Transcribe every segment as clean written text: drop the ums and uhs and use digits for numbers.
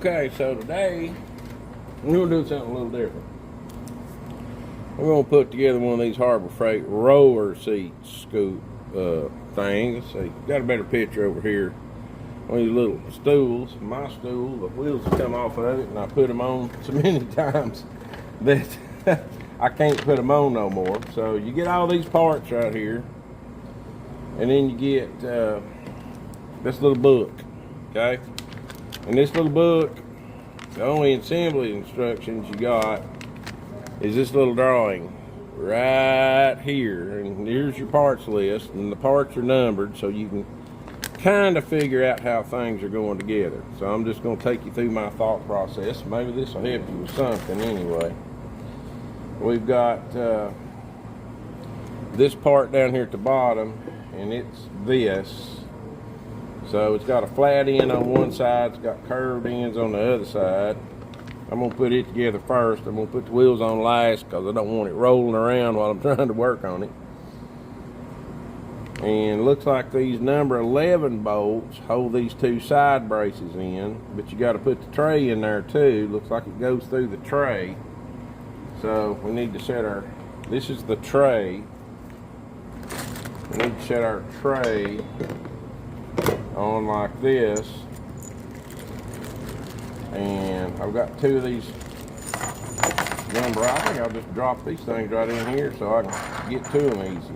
Okay, so today we're gonna do something a little different. We're gonna put together one of these Harbor Freight roller seat scoop things. So you got a better picture over here. One of these little stools. My stool, the wheels have come off of it, and I put them on so many times that I can't put them on no more. So you get all these parts right here, and then you get this little book, okay? And this little book, the only assembly instructions you got is this little drawing right here. And here's your parts list, and the parts are numbered so you can kind of figure out how things are going together. So I'm just going to take you through my thought process. Maybe this will help you with something anyway. We've got this part down here at the bottom, and it's this. So it's got a flat end on one side, it's got curved ends on the other side. I'm gonna put it together first. I'm gonna put the wheels on last because I don't want it rolling around while I'm trying to work on it. And it looks like these number 11 bolts hold these two side braces in, but you got to put the tray in there too. Looks like it goes through the tray. So we need to set our, this is the tray. We need to set our tray on like this, and I've got two of these number. I think I'll just drop these things right in here so I can get to them easy.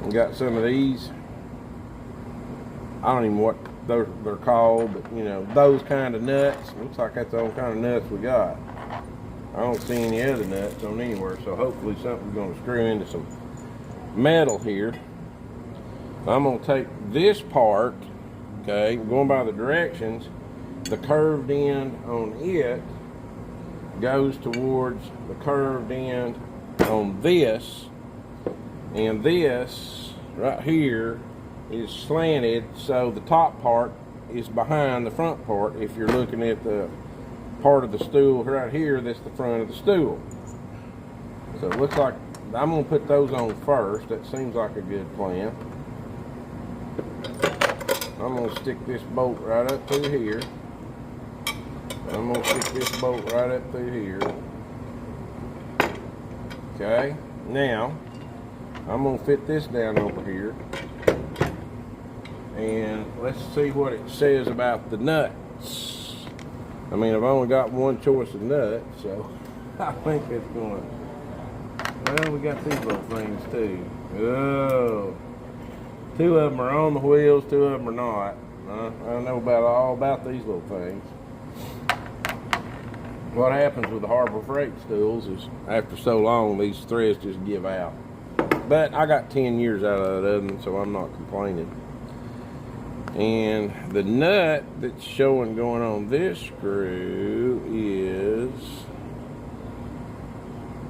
We got some of these, I don't even know what they're called, but you know, those kind of nuts. Looks like that's the only kind of nuts we got. I don't see any other nuts on anywhere, so hopefully something's going to screw into some metal here. I'm going to take this part, okay, going by the directions, the curved end on it goes towards the curved end on this, and this right here is slanted, so the top part is behind the front part. If you're looking at the part of the stool right here, that's the front of the stool. So it looks like I'm going to put those on first. That seems like a good plan. I'm going to stick this bolt right up through here. I'm going to stick this bolt right up through here. Okay, now I'm going to fit this down over here. And let's see what it says about the nuts. I mean, I've only got one choice of nuts, so I think it's going to, well, we got these little things too. Oh. Two of them are on the wheels, two of them are not. I know all about these little things. What happens with the Harbor Freight stools is after so long, these threads just give out. But I got 10 years out of it, oven, so I'm not complaining. And the nut that's showing going on this screw is,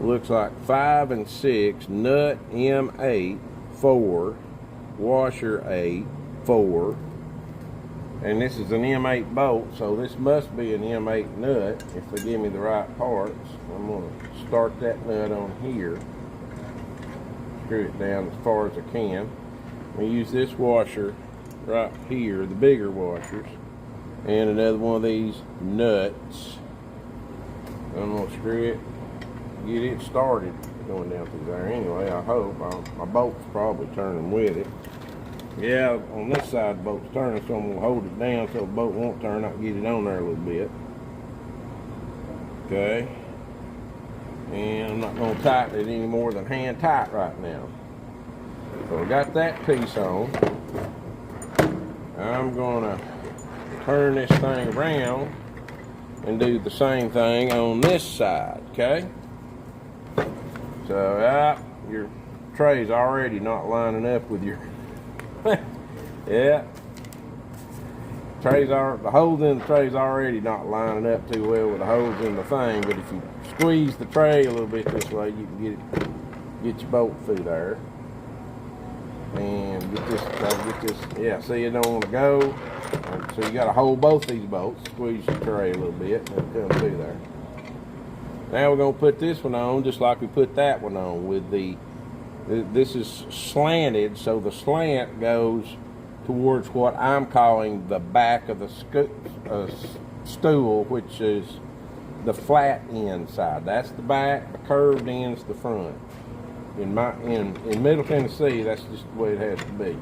looks like 5 and 6, nut M8, 4. Washer 8, 4, and this is an M8 bolt, so this must be an M8 nut if they give me the right parts. I'm going to start that nut on here, screw it down as far as I can. I'm going to use this washer right here, the bigger washers, and another one of these nuts. I'm going to screw it, get it started going down through there. Anyway, I hope. My bolt's probably turning with it. Yeah, on this side the bolt's turning, so I'm going to hold it down so the bolt won't turn. I can get it on there a little bit. Okay. And I'm not going to tighten it any more than hand tight right now. So I got that piece on. I'm going to turn this thing around and do the same thing on this side, okay? So, your tray's already not lining up with your, yeah. The holes in the tray's already not lining up too well with the holes in the thing, but if you squeeze the tray a little bit this way, you can get your bolt through there. And get this, yeah, see it don't want to go. So you got to hold both these bolts, squeeze the tray a little bit, and it'll come through there. Now we're going to put this one on just like we put that one on with this is slanted, so the slant goes towards what I'm calling the back of the stool, which is the flat end side. That's the back, the curved end's the front. In Middle Tennessee, that's just the way it has to be.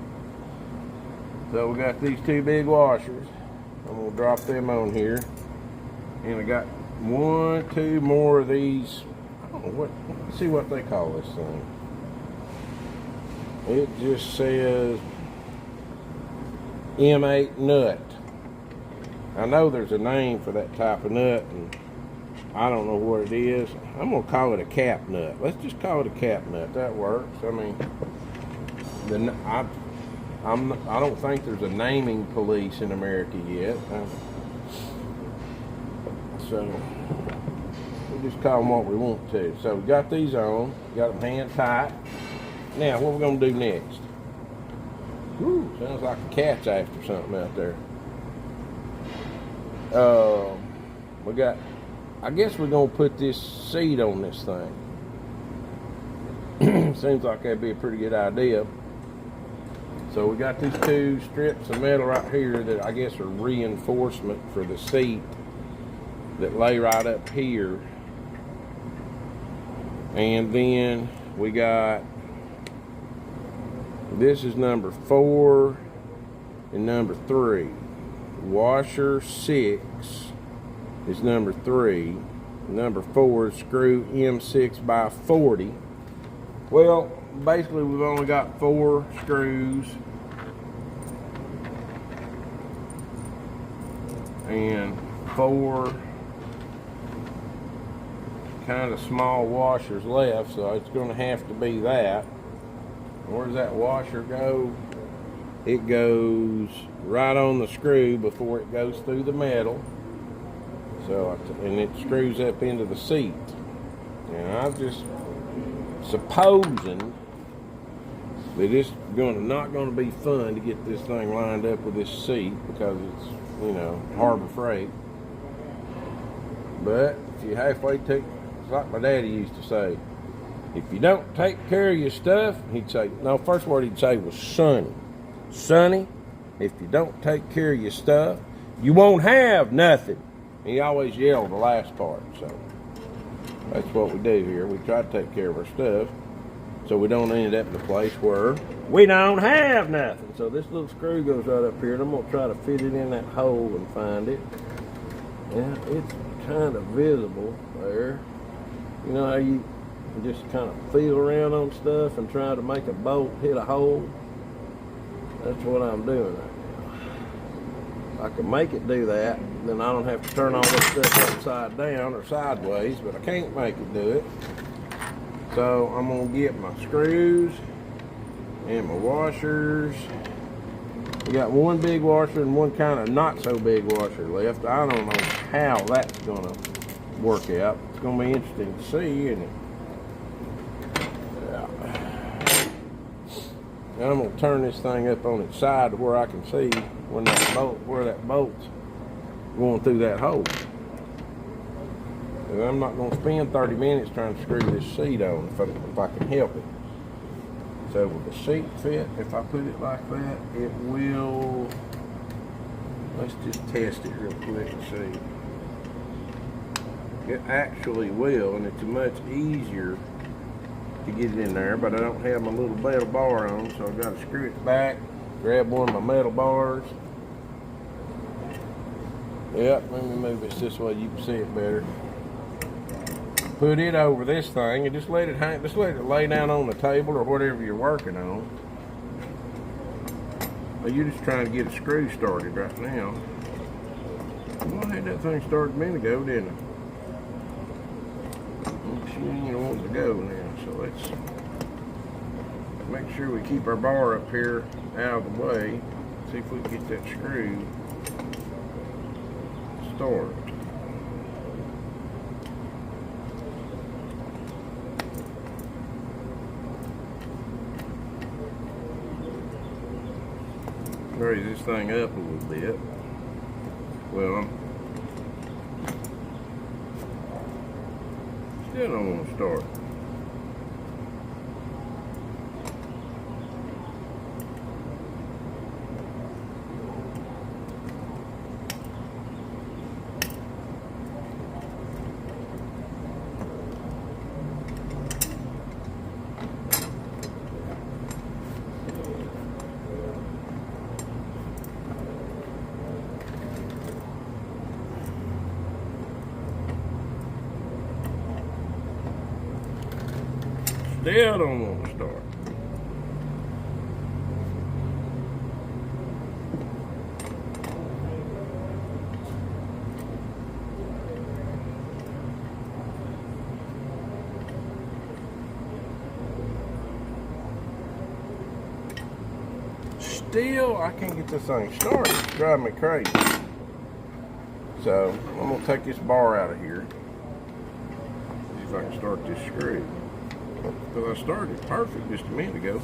So we got these two big washers. I'm gonna drop them on here. And I got 1, 2 more of these. I don't know what, let's see what they call this thing. It just says M8 nut. I know there's a name for that type of nut, and I don't know what it is. I'm gonna call it a cap nut. Let's just call it a cap nut. That works. I mean, I don't think there's a naming police in America yet. So we'll just call them what we want to. So we got these on. Got them hand tight. Now what we're gonna do next? Whew, sounds like a cat's after something out there. We got, I guess we're gonna put this seat on this thing. Seems like that'd be a pretty good idea. So we got these 2 strips of metal right here that I guess are reinforcement for the seat that lay right up here. And then we got, this is number 4 and number 3. Washer 6 is number 3. Number 4 is screw M6 by 40. Well, basically we've only got 4 screws and 4 kind of small washers left, so it's going to have to be that. Where does that washer go? It goes right on the screw before it goes through the metal. So, and it screws up into the seat. And I'm just supposing that it's not going to be fun to get this thing lined up with this seat because it's, you know, Harbor Freight. But if you halfway take, it's like my daddy used to say, if you don't take care of your stuff, he'd say, no, first word he'd say was Sonny. Sonny, if you don't take care of your stuff, you won't have nothing. And he always yelled the last part, so that's what we do here. We try to take care of our stuff so we don't end up in a place where we don't have nothing. So this little screw goes right up here, and I'm going to try to fit it in that hole and find it. Yeah, it's kind of visible there. You know how you just kind of feel around on stuff and try to make a bolt hit a hole? That's what I'm doing right now. If I can make it do that, then I don't have to turn all this stuff upside down or sideways, but I can't make it do it. So I'm gonna get my screws and my washers. We got 1 big washer and 1 kind of not so big washer left. I don't know how that's gonna work out. It's gonna be interesting to see, isn't it? And I'm gonna turn this thing up on its side to where I can see when where that bolt's going through that hole. And I'm not gonna spend 30 minutes trying to screw this seat on if I can help it. So will the seat fit? If I put it like that, it will. Let's just test it real quick and see. It actually will, and it's much easier to get it in there, but I don't have my little metal bar on, so I've got to screw it back, grab one of my metal bars. Yep, let me move this way you can see it better. Put it over this thing and just let it hang, just let it lay down on the table or whatever you're working on. Well, you're just trying to get a screw started right now. Well, I had that thing started a minute ago, didn't I? She ain't wanting to go now. So let's make sure we keep our bar up here out of the way. See if we can get that screw started. Raise this thing up a little bit. Well, still don't want to start. Still don't want to start. Still, I can't get this thing started. It's driving me crazy. So, I'm going to take this bar out of here. See if I can start this screw. Because I started perfect just a minute ago.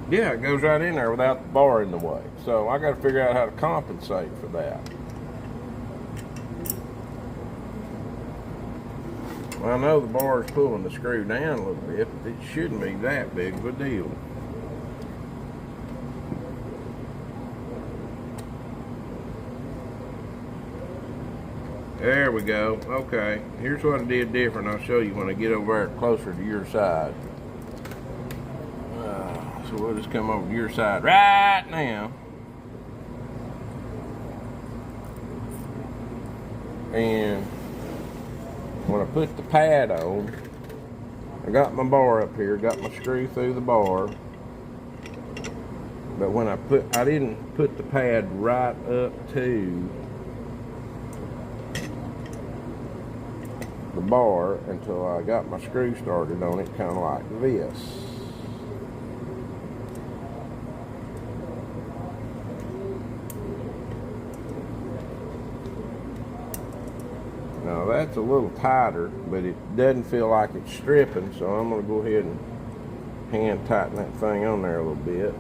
Yeah, it goes right in there without the bar in the way. So, I got to figure out how to compensate for that. Well, I know the bar is pulling the screw down a little bit, but it shouldn't be that big of a deal. There we go. Okay, here's what I did different. I'll show you when I get over there closer to your side. So we'll just come over to your side right now. And when I put the pad on, I got my bar up here, got my screw through the bar. But when I didn't put the pad right up to the bar until I got my screw started on it, kind of like this. Now that's a little tighter, but it doesn't feel like it's stripping, so I'm going to go ahead and hand tighten that thing on there a little bit,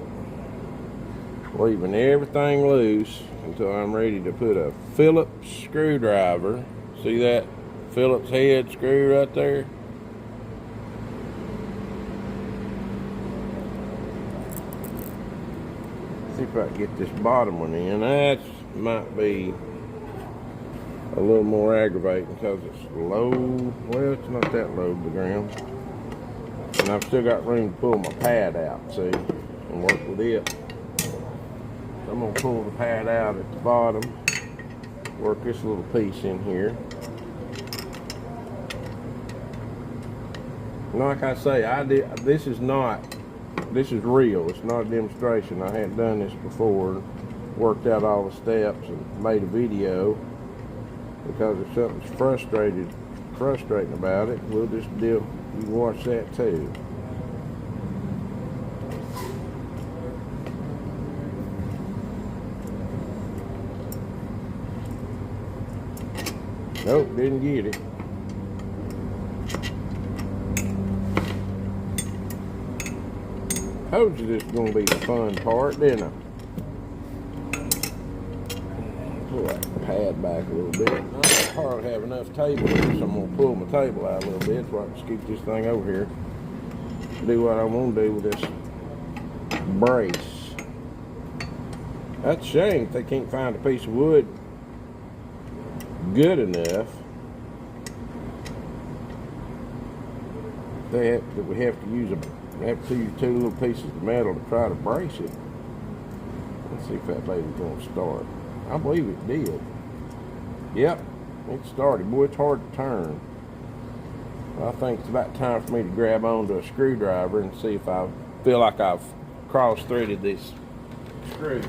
leaving everything loose until I'm ready to put a Phillips screwdriver. See that Phillips head screw right there? See if I can get this bottom one in. That might be a little more aggravating because it's low. Well, it's not that low to the ground. And I've still got room to pull my pad out, see, and work with it. So I'm going to pull the pad out at the bottom, work this little piece in here. Like I say, this is real. It's not a demonstration. I hadn't done this before, worked out all the steps and made a video, because if something's frustrating about it, we'll just you can watch that too. Nope, didn't get it. Told you this is going to be the fun part, didn't I? Pull that pad back a little bit. I don't hardly have enough table here, so I'm going to pull my table out a little bit so I can scoop this thing over here. Do what I want to do with this brace. That's a shame if they can't find a piece of wood good enough. We have to use two little pieces of metal to try to brace it. Let's see if that baby's going to start. I believe it did. Yep, it started. Boy, it's hard to turn. I think it's about time for me to grab onto a screwdriver and see if I feel like I've cross-threaded this screw.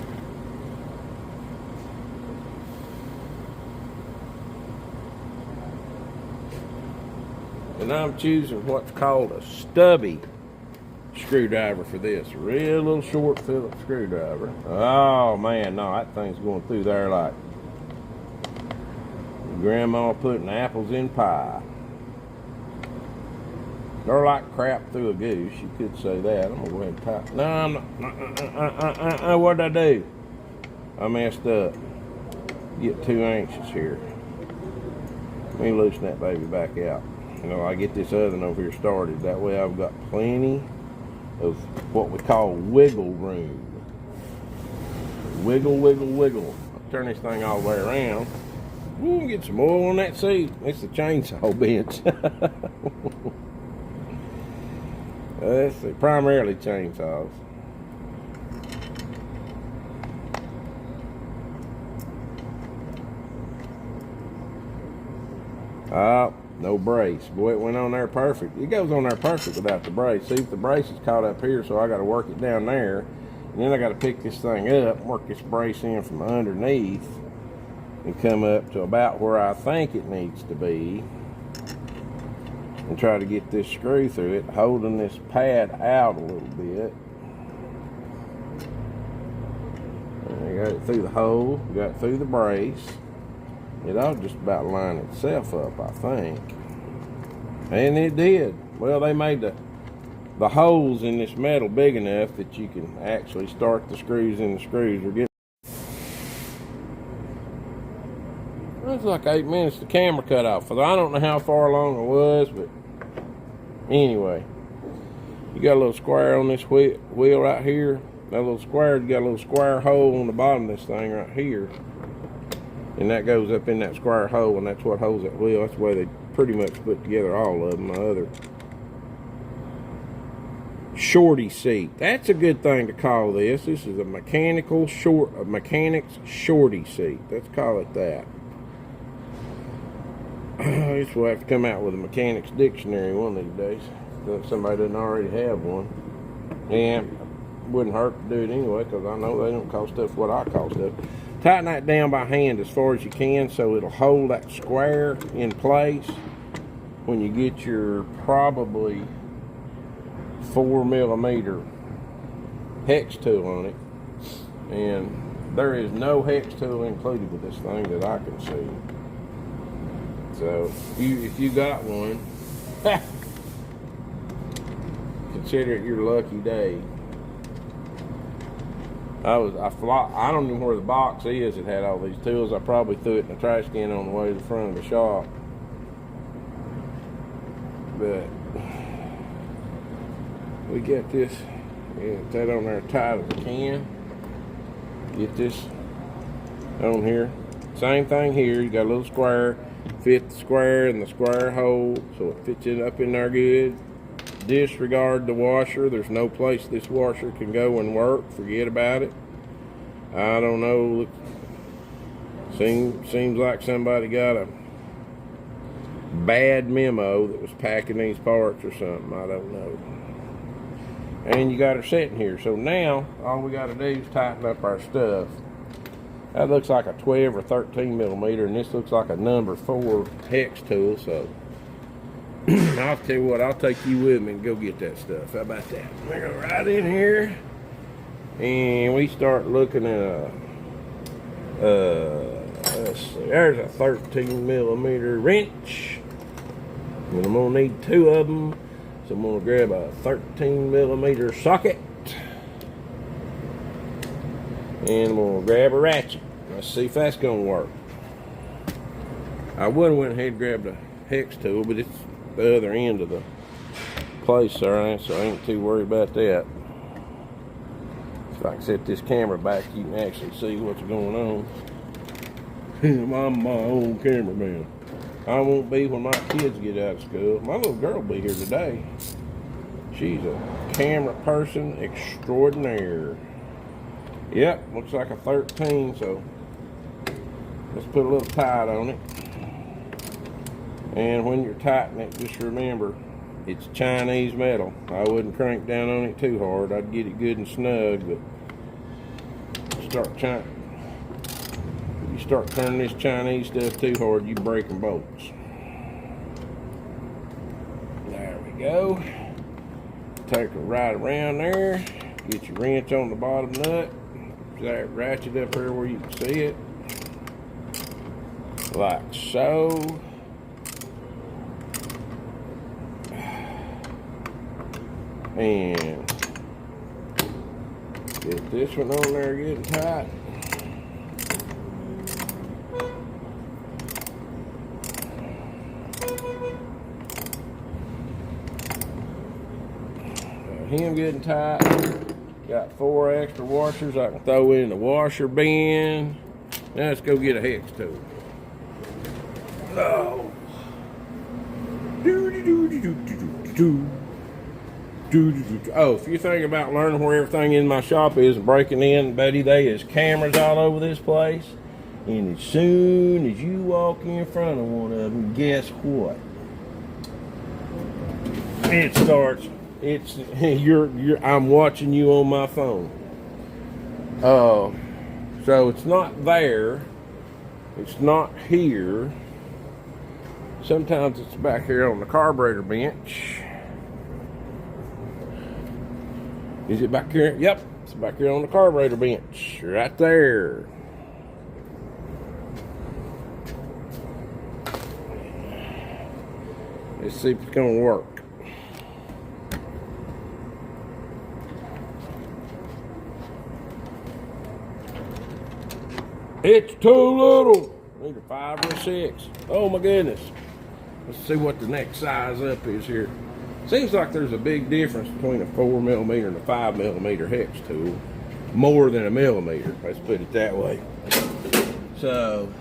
And I'm choosing what's called a stubby screwdriver for this. A real little short Phillips screwdriver. Oh man, no, that thing's going through there like grandma putting apples in pie. Or like crap through a goose. You could say that. I'm gonna go ahead and tie. No, I'm not. What'd I do? I messed up. Get too anxious here. Let me loosen that baby back out. You know, I get this oven over here started. That way I've got plenty of what we call wiggle room. Wiggle, wiggle, wiggle. I'll turn this thing all the way around. Ooh, get some oil on that seat. It's the chainsaw bench. That's primarily chainsaws. No brace. Boy, it went on there perfect. It goes on there perfect without the brace. See, if the brace is caught up here, so I got to work it down there. And then I got to pick this thing up, work this brace in from underneath, and come up to about where I think it needs to be. And try to get this screw through it, holding this pad out a little bit. And I got it through the hole, got it through the brace. It ought just about line itself up, I think. And it did. Well, they made the holes in this metal big enough that you can actually start the screws in the screws. We're getting. It's like 8 minutes the camera cut off. I don't know how far along it was, but anyway. You got a little square on this wheel right here. That little square, you got a little square hole on the bottom of this thing right here. And that goes up in that square hole, and that's what holds that wheel. That's the way they pretty much put together all of them. My other shorty seat. That's a good thing to call this. This is a mechanic's shorty seat. Let's call it that. I guess we'll have to come out with a mechanic's dictionary one of these days. If somebody doesn't already have one. And wouldn't hurt to do it anyway, because I know they don't cost stuff what I cost stuff. Tighten that down by hand as far as you can so it'll hold that square in place when you get your probably 4mm hex tool on it. And there is no hex tool included with this thing that I can see. So if you got one, consider it your lucky day. I don't know where the box is. It had all these tools. I probably threw it in the trash can on the way to the front of the shop. But we got this. Get that on there tight as I can. Get this on here. Same thing here. You got a little square. Fit the square in the square hole so it fits it up in there good. Disregard the washer. There's no place this washer can go and work. Forget about it. I don't know. Seems like somebody got a bad memo that was packing these parts or something. I don't know. And you got her sitting here. So now all we got to do is tighten up our stuff. That looks like a 12 or 13mm, and this looks like a number 4 hex tool. So I'll tell you what, I'll take you with me and go get that stuff. How about that? We go right in here, and we start looking at let's see, there's a 13mm wrench, and I'm gonna need 2 of them. So I'm gonna grab a 13mm socket, and I'm gonna grab a ratchet. Let's see if that's gonna work. I would have went ahead and grabbed a hex tool, but it's the other end of the place there, so I ain't too worried about that. If I can set this camera back, you can actually see what's going on. I'm my own cameraman. I won't be when my kids get out of school. My little girl will be here today. She's a camera person extraordinaire. Yep, looks like a 13, so let's put a little tight on it. And when you're tightening it, just remember, it's Chinese metal. I wouldn't crank down on it too hard. I'd get it good and snug, but you start turning this Chinese stuff too hard, you breaking bolts. There we go. Take it right around there. Get your wrench on the bottom nut. That ratchet up here where you can see it. Like so. And get this one on there good and tight. Got him good and tight. Got 4 extra washers I can throw in the washer bin. Now let's go get a hex tool. Oh. Oh, if you're thinking about learning where everything in my shop is and breaking in, buddy, there is cameras all over this place. And as soon as you walk in front of one of them, guess what? It starts. It's I'm watching you on my phone. So it's not there. It's not here. Sometimes it's back here on the carburetor bench. Is it back here? Yep, it's back here on the carburetor bench, right there. Let's see if it's gonna work. It's too little. Either 5 or 6. Oh my goodness. Let's see what the next size up is here. Seems like there's a big difference between a 4mm and a 5mm hex tool. More than a millimeter, let's put it that way. So,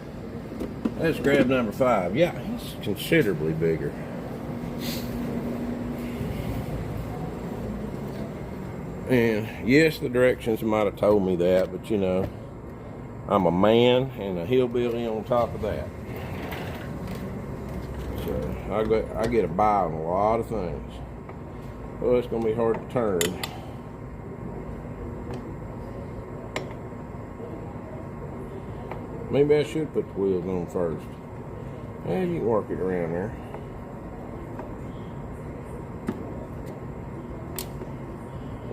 let's grab number 5. Yeah, he's considerably bigger. And yes, the directions might have told me that, but you know, I'm a man and a hillbilly on top of that. So I get a buy on a lot of things. Oh, it's gonna be hard to turn. Maybe I should put the wheels on first. And you can work it around there.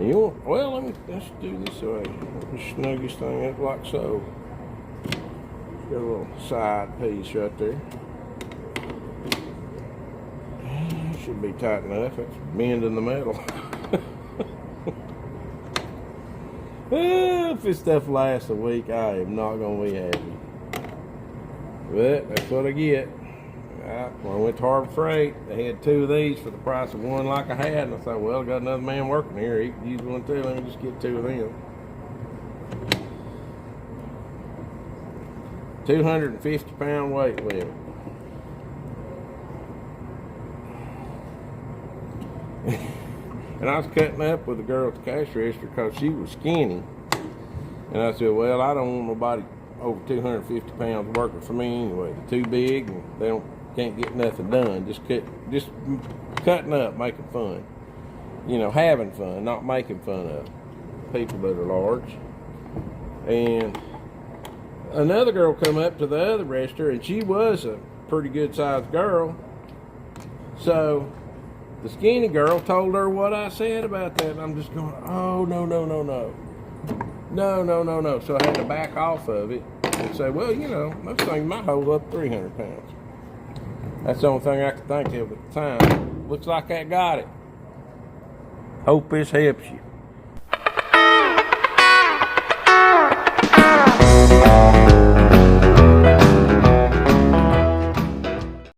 You want, well, let's do this way. Just snug this thing up like so. Got a little side piece right there. Should be tight enough. It's bending the metal. If this stuff lasts a week, I am not going to be happy. But that's what I get. When I went to Harbor Freight, they had 2 of these for the price of 1 like I had. And I thought, well, I got another man working here. He could use 1 too. Let me just get 2 of them. 250-pound weight limit. And I was cutting up with a girl at the cash register because she was skinny. And I said, well, I don't want nobody over 250 pounds working for me anyway. They're too big and they can't get nothing done. Just cutting up, making fun. You know, having fun, not making fun of people that are large. And another girl come up to the other register, and she was a pretty good sized girl. So the skinny girl told her what I said about that, and I'm just going, oh, no. No. So I had to back off of it and say, well, you know, those things might hold up 300 pounds. That's the only thing I could think of at the time. Looks like I got it. Hope this helps you.